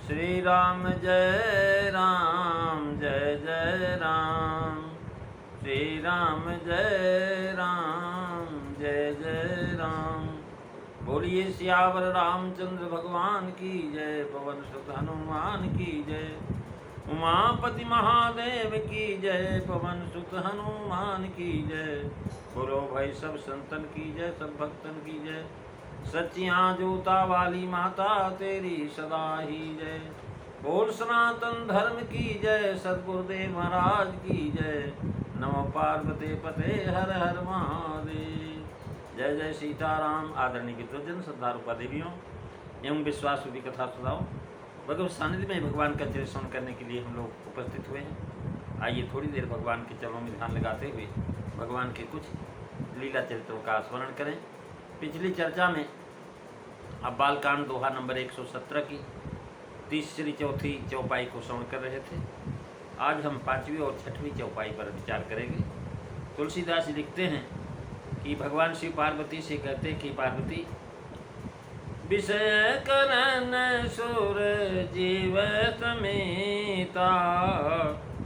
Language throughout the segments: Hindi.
श्री राम जय राम जय जय राम। श्री राम जय राम जय जय राम। बोलिए सियावर रामचंद्र भगवान की जय। पवन सुत हनुमान की जय। उमापति महादेव की जय। पवन सुत हनुमान की जय। बोलो भाई सब संतन की जय, सब भक्तन की जय। सच्चियाँ जोता वाली माता तेरी सदा ही जय। बोल सनातन धर्म की जय। सद्गुरुदेव महाराज की जय। नमो पार्वती पते हर हर महादेव। जय जय सीताराम। आदरणीय विद्वजन, श्रद्धालु देवियों एवं विश्वास रूपी कथा सुनाओ भगवत सानिध्य में भगवान का चरित्र श्रवण करने के लिए हम लोग उपस्थित हुए हैं। आइए थोड़ी देर भगवान के चरणों में ध्यान लगाते हुए भगवान के कुछ लीला चरित्रों का स्मरण करें। पिछली चर्चा में अब बालकांड दोहा नंबर 117 की तीसरी चौथी चौपाई को श्रवण कर रहे थे। आज हम पांचवी और छठवीं चौपाई पर विचार करेंगे। तुलसीदास जी लिखते हैं कि भगवान शिव पार्वती से कहते हैं कि पार्वती, विषय करन सुर जीव समेता,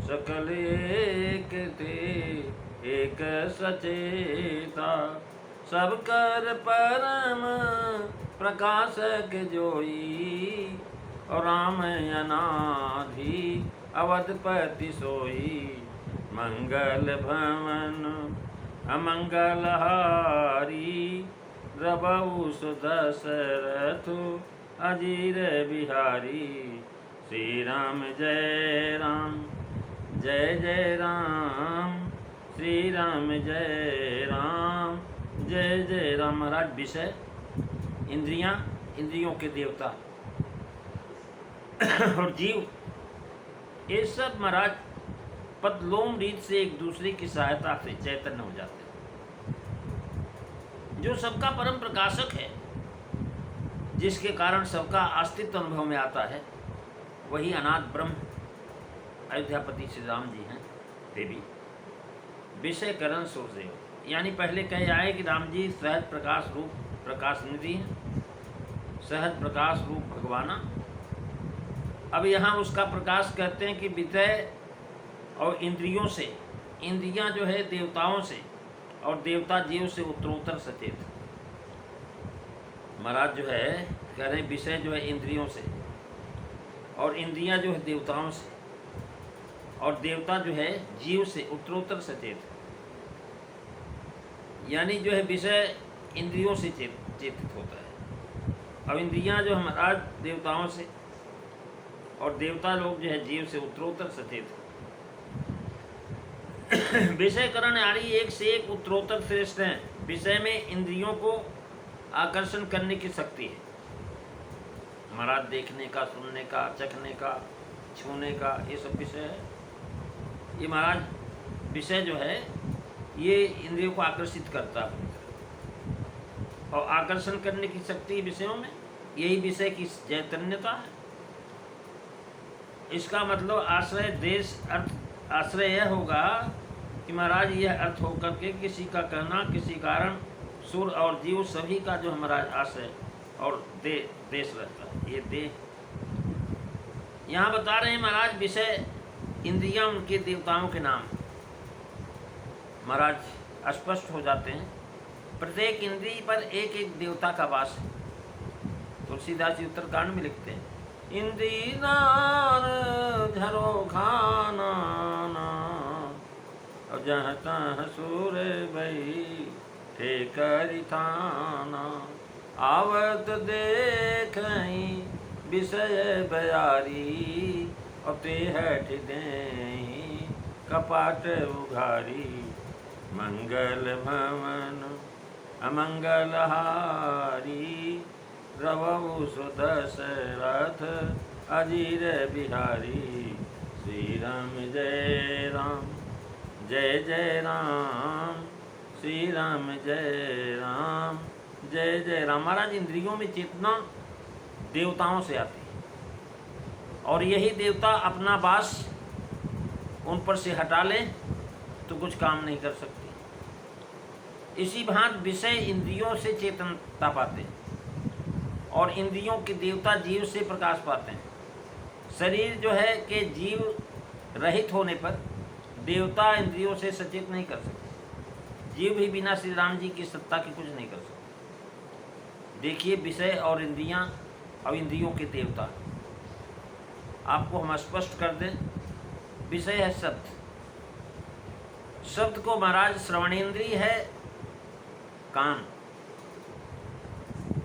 सकल एक ते एक सचेता, सब कर परम प्रकाशक जोई, और राम अनाधि अवधपति सोई, मंगल भवन अमंगल हारी, रबऊ सुदशरथु अजीर बिहारी। श्री राम जय राम जय जय राम। श्री राम जय राम जय जय राम। महाराज विषय, इंद्रियां, इंद्रियों के देवता और जीव, ये सब महाराज पदलोम रीत से एक दूसरे की सहायता से चैतन्य हो जाते हैं। जो सबका परम प्रकाशक है, जिसके कारण सबका अस्तित्व अनुभव में आता है, वही अनाथ ब्रह्म अयोध्यापति श्री राम जी हैं। देवी विषय करण सूर्यदेव, यानी पहले कह आए कि राम जी सहज प्रकाश रूप प्रकाश निधि हैं, सहज प्रकाश रूप भगवाना। अब यहाँ उसका प्रकाश कहते हैं कि विषय और इंद्रियों से, इंद्रियां जो है देवताओं से और देवता जीव से उत्तरोत्तर सचेत। महाराज जो है कह रहे हैं विषय जो है इंद्रियों से, और इंद्रियां जो है देवताओं से, और देवता जो है जीव से उत्तरोत्तर सचेत। यानी जो है विषय इंद्रियों से चेतित होता है, अब इंद्रियां जो है महाराज देवताओं से, और देवता लोग जो है जीव से उत्तरोत्तर सचेत। विषय करण यानी एक से एक उत्तरोत्तर श्रेष्ठ हैं। विषय में इंद्रियों को आकर्षण करने की शक्ति है। महाराज देखने का, सुनने का, चखने का, छूने का, ये सब विषय है। ये महाराज विषय जो है ये इंद्रियों को आकर्षित करता है, और आकर्षण करने की शक्ति विषयों में, यही विषय की चैतन्यता है। इसका मतलब आश्रय देश अर्थ आश्रय यह होगा कि महाराज यह अर्थ होकर के किसी का कहना, किसी कारण सुर और जीव सभी का जो महाराज आश्रय और देश रहता है। ये देह यहाँ बता रहे हैं महाराज, विषय इंद्रियां उनके देवताओं के नाम महाराज स्पष्ट हो जाते हैं। प्रत्येक इंद्रिय पर एक एक देवता का वास है। तुलसीदास जी उत्तरकांड में लिखते हैं, इंद्रियार झरो खाना, और जहाँ तहाँ सूर बही ठेकरी थाना, आवत देखई विषय बयारी, और ते हट देई कपाट उघारी, मंगल भवन अमंगल हारी, रवऊ सुदशरथ अजीर बिहारी। श्री राम जय राम जय जय राम। श्री राम जय राम जय जय राम। महाराज इंद्रियों में चेतना देवताओं से आती है, और यही देवता अपना वास उन पर से हटा ले तो कुछ काम नहीं कर सकती। इसी भांति विषय इंद्रियों से चेतनता पाते हैं, और इंद्रियों के देवता जीव से प्रकाश पाते हैं। शरीर जो है कि जीव रहित होने पर देवता इंद्रियों से सचेत नहीं कर सकते। जीव भी बिना श्री राम जी की सत्ता के कुछ नहीं कर सकते। देखिए, विषय और इंद्रियां और इंद्रियों के देवता, आपको हम स्पष्ट कर दें। विषय है शब्द, शब्द को महाराज श्रवणेन्द्रिय है कान,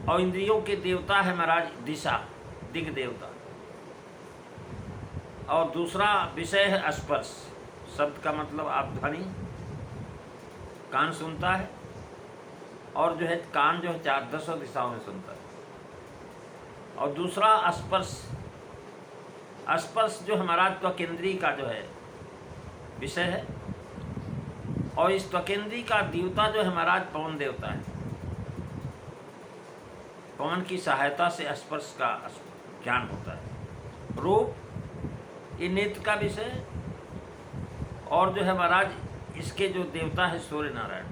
और इंद्रियों के देवता है महाराज दिशा, दिग देवता। और दूसरा विषय है स्पर्श। शब्द का मतलब आप ध्वनि, कान सुनता है, और जो है कान जो है 4 दिशाओं में सुनता है। और दूसरा स्पर्श, स्पर्श जो हमारा त्वकेंद्रीय का जो है विषय है, और इस त्वकेंद्रीय का देवता जो है महाराज पवन देवता है। पवन की सहायता से स्पर्श का ज्ञान होता है। रूप ये नेत्र का विषय है, और जो है महाराज इसके जो देवता है सूर्य नारायण।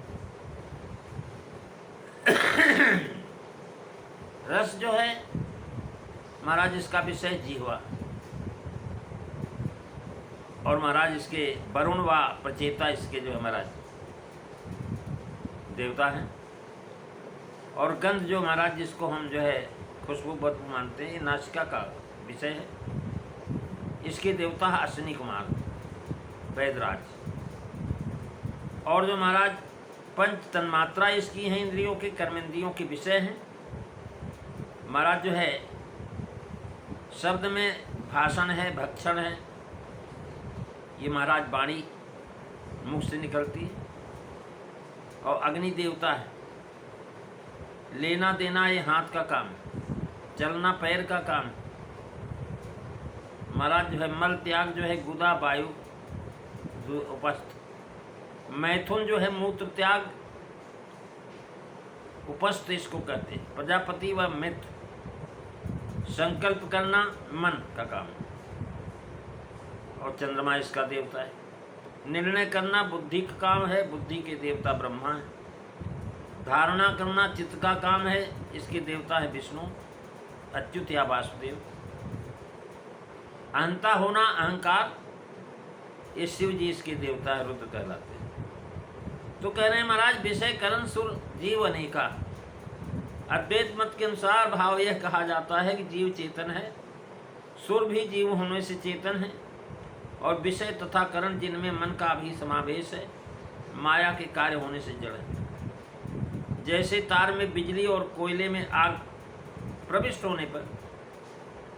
रस जो है महाराज इसका विषय जीवा, और महाराज इसके वरुण व प्रचेता इसके जो है महाराज देवता हैं। और गंध जो महाराज जिसको हम जो है खुशबू बदबू मानते हैं, ये नासिका का विषय है। इसके देवता है अश्विनी कुमार वैदराज। और जो महाराज पंच तन्मात्रा इसकी हैं, इंद्रियों के कर्मेंद्रियों के विषय हैं। महाराज जो है शब्द में भाषण है, भक्षण है, ये महाराज वाणी मुख से निकलती है। और अग्नि देवता है, लेना देना ये हाथ का काम, चलना पैर का काम। महाराज जो है मल त्याग जो है गुदा वायु उपस्थ, मैथुन जो है मूत्र त्याग उपस्थ इसको कहते हैं। प्रजापति व मित्र, संकल्प करना मन का काम। और चंद्रमा इसका देवता है। निर्णय करना बुद्धि का काम है, बुद्धि के देवता ब्रह्मा है। धारणा करना चित्त का काम है, इसके देवता है विष्णु, अच्युत या वासुदेव। अहंता होना अहंकार, ये शिव जी इसके देवता है, रुद्र कहलाते हैं। तो कह रहे हैं महाराज विषय करण सुर जीव अनेका। अद्वैत मत के अनुसार भाव यह कहा जाता है कि जीव चेतन है, सुर भी जीव होने से चेतन है, और विषय तथा करण जिनमें मन का भी समावेश है, माया के कार्य होने से जड़ है। जैसे तार में बिजली और कोयले में आग प्रविष्ट होने पर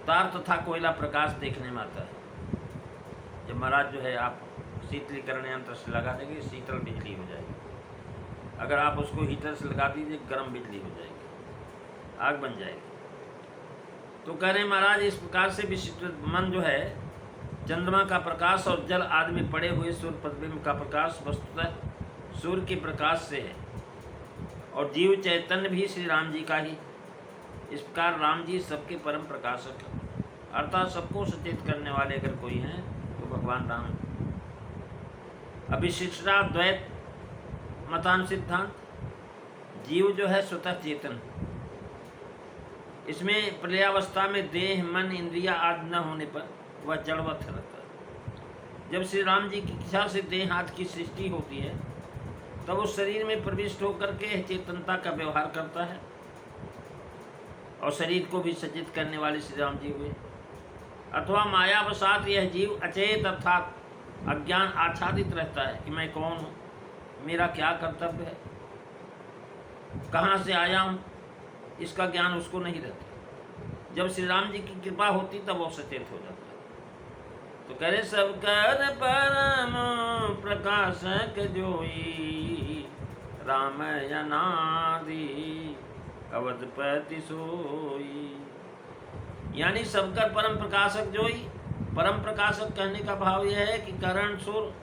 तार तथा कोयला प्रकाश देखने में आता है। जब महाराज जो है आप शीतलीकरण यंत्र से लगा देंगे, शीतल बिजली हो जाएगी। अगर आप उसको हीटर से लगा दीजिए, गर्म बिजली हो जाएगी, आग बन जाएगी। तो कह रहे हैं महाराज इस प्रकार से विशिष्ट मन जो है चंद्रमा का प्रकाश और जल आदि में पड़े हुए सूर्य प्रतिबिंब का प्रकाश वस्तुतः सूर्य के प्रकाश से है। और जीव चैतन्य भी श्री राम जी का ही। इस प्रकार राम जी सबके परम प्रकाशक हैं, अर्थात सबको सचेत करने वाले अगर कोई हैं तो भगवान राम। अविशिष्टाद्वैत मतान सिद्धांत, जीव जो है स्वतः चेतन, इसमें प्रलयावस्था में देह मन इंद्रिया आदि न होने पर वह जड़वत रहता है। जब श्री राम जी की इच्छा से देह हाथ की सृष्टि होती है, तब उस शरीर में प्रविष्ट होकर के चेतनता का व्यवहार करता है, और शरीर को भी सचेत करने वाले श्री राम जी हुए। अथवा मायावसात यह जीव अचेत अर्थात अज्ञान आच्छादित रहता है कि मैं कौन हूँ, मेरा क्या कर्तव्य है, कहाँ से आया हूँ, इसका ज्ञान उसको नहीं रहता। जब श्री राम जी की कृपा होती तब वो सचेत हो जाता है। तो कह रहे सब कर परम प्रकाशक जोई, राम अनादि अवधपति सोई। यानी सबकर परम प्रकाशक जोई। परम प्रकाशक कहने का भाव यह है कि करण सुर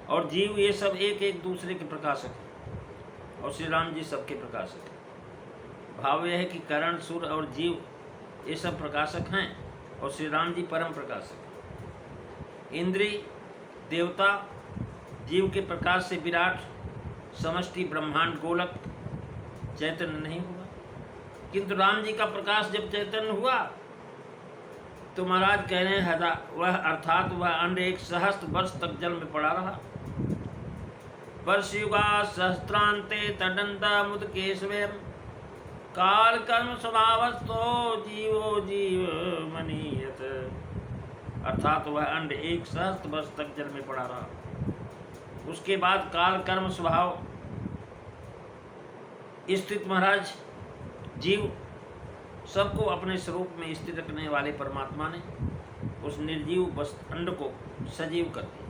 और जीव ये सब एक एक दूसरे के प्रकाशक हैं, और श्री राम जी सबके प्रकाशक हैं। भाव यह है कि करण सुर और जीव ये सब प्रकाशक हैं, और श्री राम जी परम प्रकाशक हैं। इंद्रिय देवता जीव के प्रकाश से विराट समष्टि ब्रह्मांड गोलक चैतन्य नहीं हुआ, किंतु राम जी का प्रकाश जब चैतन्य हुआ तो महाराज कह रहे हैं वह अर्थात वह अंड 1 सहस्त्र वर्ष तक जल में पड़ा रहा। वर्षयुगा सहस्त्रांते तदंता मुद केशवम काल कर्म स्वभावस्तो जीवो जीव मनीयत। अर्थात वह अंड 1 सहस्त्र वर्ष तक जल में पड़ा रहा। उसके बाद काल कर्म स्वभाव स्थित महाराज जीव सबको अपने स्वरूप में स्थित रखने वाले परमात्मा ने उस निर्जीव अंड को सजीव कर दिया।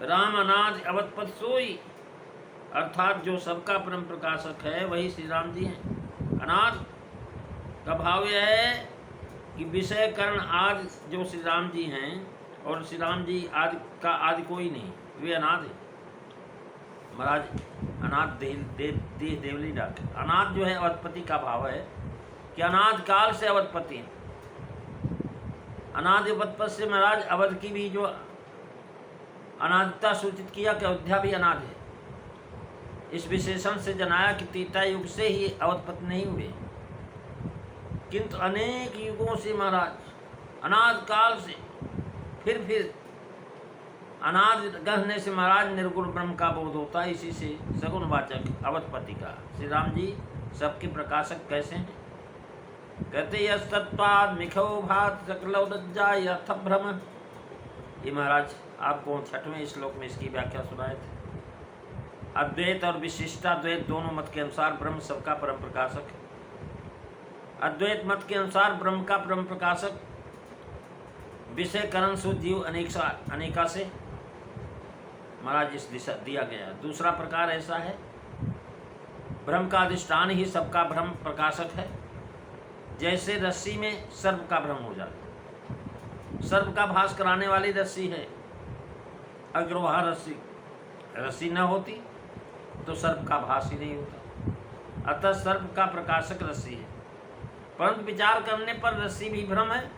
राम अनाज अवतपद सोई, अर्थात जो सबका परम प्रकाशक है वही श्री राम जी हैं। अनाज का भाव यह है कि विषय करण आज जो श्री राम जी हैं, और श्री राम जी आदि का आदि कोई नहीं, वे अनाद है महाराज। अनाद देवली डाके अनाद जो है अवतपति का भाव है कि अनाद काल से अवतपति है। अनाद अवतपत से महाराज अवध की भी जो अनादिता सूचित किया कि अयोध्या भी अनाद है। इस विशेषण से जनाया कि त्रेता युग से ही अवतपति नहीं हुए, किंतु अनेक युगों से महाराज अनाद काल से फिर अनाद कहने से महाराज निर्गुण ब्रह्म का बोध होता है। इसी से सगुण वाचक अवतपति का श्री राम जी सबके प्रकाशक कैसे हैं? कहते यस्तत्वाद मिखो भात सकलौदज्जा यथ भ्रम। ये महाराज आपको 6वें श्लोक में इसकी व्याख्या सुनाए थे। अद्वैत और विशिष्टाद्वैत दोनों मत के अनुसार ब्रह्म सबका परम प्रकाशक है। अद्वैत मत के अनुसार ब्रह्म का परम प्रकाशक विषय करण सो जीव अनेका से महाराज इस दिशा दिया गया। दूसरा प्रकार ऐसा है, ब्रह्म का अधिष्ठान ही सबका भ्रम प्रकाशक है। जैसे रस्सी में सर्प का भ्रम हो जाता, सर्प का भास कराने वाली रस्सी है, अगर वह रस्सी न होती तो सर्प का भास ही नहीं होता। अतः सर्प का प्रकाशक रस्सी है, परंतु विचार करने पर रस्सी भी भ्रम है।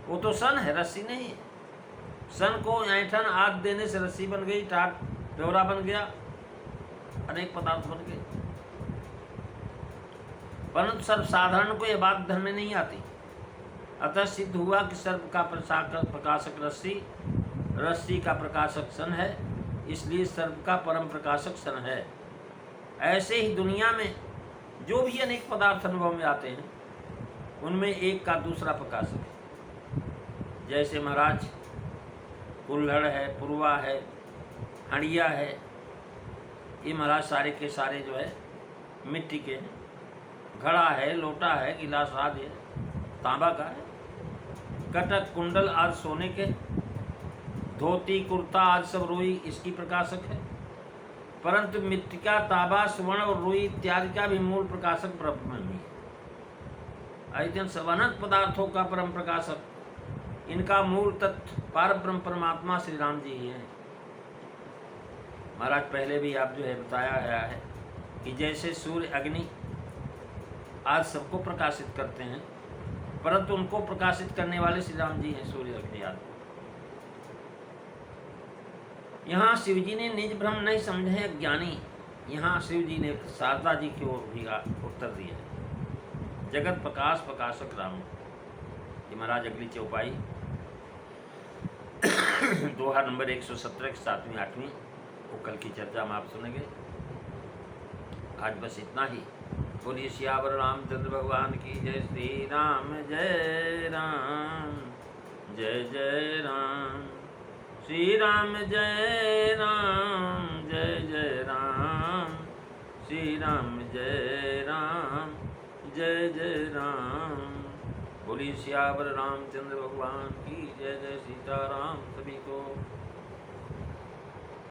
वो तो सन है, रस्सी नहीं है। सन को ऐंठन आग देने से रस्सी बन गई, टाट डोरा बन गया, अनेक पदार्थ बन गए। परंतु सर्वसाधारण को यह बात धर्म में नहीं आती। अतः सिद्ध हुआ कि सर्प का प्रकाशक रस्सी, रस्सी का प्रकाशक सन है, इसलिए सर्प का परम प्रकाशक सन है। ऐसे ही दुनिया में जो भी अनेक पदार्थ अनुभव में आते हैं उनमें एक का दूसरा प्रकाशक है। जैसे महाराज कुल्हड़ है, पुरवा है, हंडिया है, ये महाराज सारे के सारे जो है मिट्टी के हैं। घड़ा है, लोटा है, गिलास आदि है, तांबा का है। कटक कुंडल आदि सोने के, धोती कुर्ता आदि सब रुई इसकी प्रकाशक है। परंतु मृत्तिका, तांबा, स्वर्ण और रुई इत्यादि का भी मूल प्रकाशक ब्रह्म ही है। ऐसे सब अनंत पदार्थों का परम प्रकाशक, इनका मूल तत्व पारब्रह्म परमात्मा श्री राम जी ही हैं। महाराज पहले भी आप जो है बताया गया है कि जैसे सूर्य अग्नि आज सबको प्रकाशित करते हैं, परंतु उनको प्रकाशित करने वाले श्री राम जी हैं, सूर्य अग्नि आदि। यहाँ शिव जी ने निज भ्रम नहीं समझे अज्ञानी, यहाँ शिव जी ने शारदा जी की ओर भी उत्तर दिया है। जगत प्रकाश प्रकाशक राम। ये महाराज अगली चौपाई दोहा नंबर 117 की 7वीं 8वीं वो कल की चर्चा में आप सुनेंगे। आज बस इतना ही। बोलिए सियावर रामचंद्र भगवान की जय। श्री राम जय राम, जय जय राम। श्री राम जय राम, जय जय राम। श्री राम जय राम, जय जय राम। बोलिए सियावर रामचंद्र भगवान की जय। जय सीताराम। सभी को